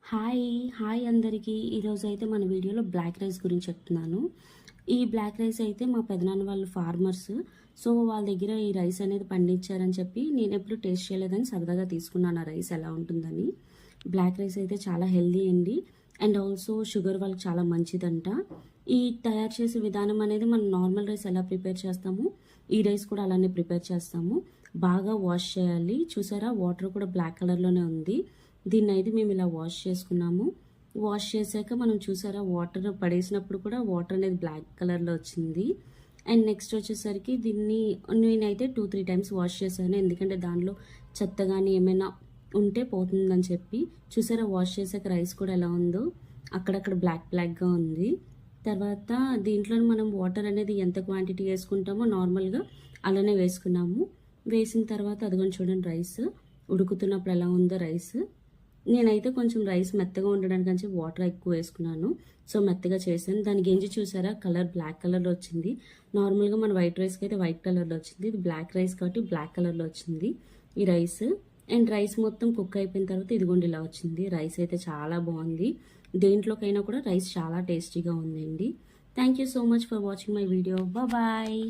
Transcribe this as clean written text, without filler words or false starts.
Hi hi అందరికీ. ఈరోజు అయితే మన వీడియోలో బ్లాక్ రైస్ గురించి చెప్తున్నాను. ఈ బ్లాక్ రైస్ అయితే మా పెదనాన్న వాళ్ళు ఫార్మర్స్. సో వాళ్ళ దగ్గర ఈ రైస్ అనేది పండించారని చెప్పి నేను ఎప్పుడు టేస్ట్ చేయలేదని సరదాగా తీసుకున్నాను ఆ రైస్ ఎలా ఉంటుందని. బ్లాక్ రైస్ అయితే చాలా హెల్దీ అండి. అండ్ ఆల్సో షుగర్ వాళ్ళకి చాలా మంచిదంట. ఈ తయారు చేసే విధానం అనేది మనం నార్మల్ రైస్ ఎలా ప్రిపేర్ చేస్తాము, ఈ రైస్ కూడా అలానే ప్రిపేర్ చేస్తాము. బాగా వాష్ చేయాలి. చూసారా, వాటర్ కూడా బ్లాక్ కలర్లోనే ఉంది. దీన్ని అయితే మేము ఇలా వాష్ చేసుకున్నాము. వాష్ చేశాక మనం చూసారా, వాటర్ పడేసినప్పుడు కూడా వాటర్ అనేది బ్లాక్ కలర్లో వచ్చింది. అండ్ నెక్స్ట్ వచ్చేసరికి దీన్ని నేనైతే 2-3 టైమ్స్ వాష్ చేశాను, ఎందుకంటే దానిలో చెత్త కానీ ఏమైనా ఉంటే పోతుందని చెప్పి. చూసారా, వాష్ చేశాక రైస్ కూడా ఎలా ఉందో, అక్కడక్కడ బ్లాక్గా ఉంది. తర్వాత దీంట్లో మనం వాటర్ అనేది ఎంత క్వాంటిటీ వేసుకుంటామో నార్మల్గా అలానే వేసుకున్నాము. వేసిన తర్వాత అదిగోని చూడండి, రైస్ ఉడుకుతున్నప్పుడు ఎలా ఉందో రైస్. నేనైతే కొంచెం రైస్ మెత్తగా ఉండడానికి అని వాటర్ ఎక్కువ వేసుకున్నాను. సో మెత్తగా చేశాను. దాని గెంజి చూసారా, కలర్ బ్లాక్ కలర్లో వచ్చింది. నార్మల్గా మన వైట్ రైస్కి అయితే వైట్ కలర్లో వచ్చింది. ఇది బ్లాక్ రైస్ కాబట్టి బ్లాక్ కలర్లో వచ్చింది ఈ రైస్. అండ్ రైస్ మొత్తం కుక్ అయిపోయిన తర్వాత ఇదిగోండి ఇలా వచ్చింది. రైస్ అయితే చాలా బాగుంది. దేంట్లోకైనా కూడా రైస్ చాలా టేస్టీగా ఉందండి. Thank you so much for watching my video. Bye.